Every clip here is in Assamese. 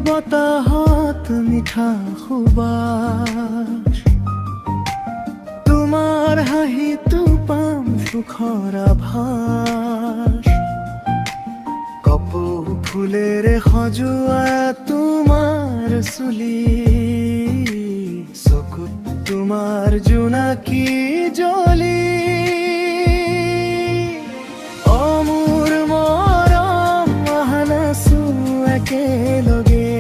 বতাহত মিঠা সুবাস, তোমাৰ হাঁহিটো পাম সুখৰ আভাস। কপৌ ফুলেৰে সজোৱা তোমাৰ চুলি, চকুত তোমাৰ জোনাকী জ্বলি। অ মোৰ মৰম অহা নাচো একেলগে,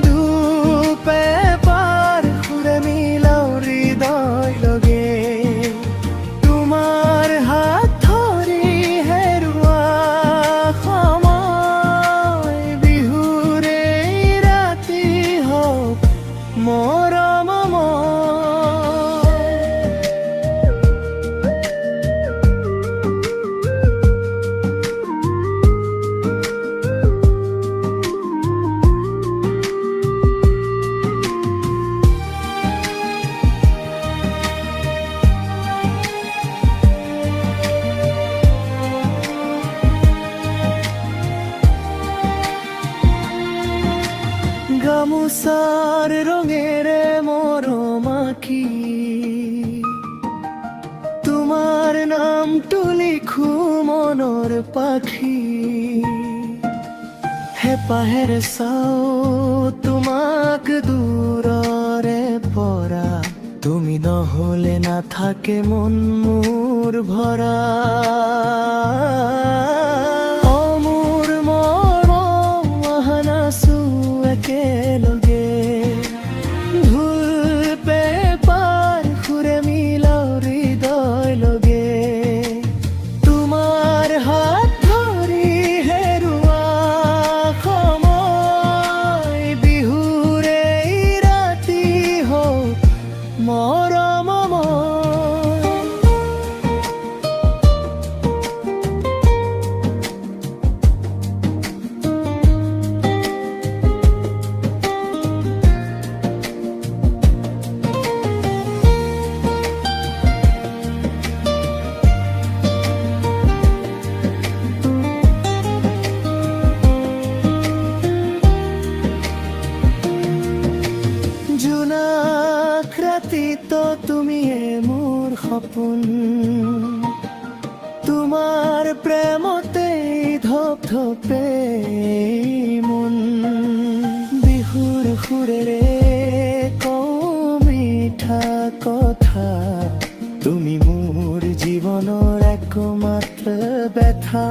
দুপে পাৰ সুৰে মিলাও হৃদয় লগে। তোমাৰ হাত ধৰি হেৰুৱা সময়, বিহুৰে ৰাতি হওক মৰমময়। গামোচাৰ ৰঙেৰে মৰম আঁকি, তোমাৰ নামটো লিখো মনৰ পাখি। হেঁপাহেৰে চাও তোমাক দূৰৰে পৰা, তুমি নহলে নাথাকে মন মোৰ ভৰা। অ মোৰ মৰম অহা নাচো একেলগে, ঢোল পেঁপাৰ সুৰে মিলাও হৃদয় লগে। তোমাৰ হাত ধৰি হেৰুৱা সময়, বিহুৰে ৰাতি হওক মৰমময়। জোনাক ৰাতিত তুমিয়ে মোৰ সপোন, তোমাৰ প্ৰেমতে ধপধপে মন। বিহুৰ সুৰেৰে কওঁ মিঠা কথা, তুমি মোৰ জীৱনৰ একমাত্ৰ ব্যথা।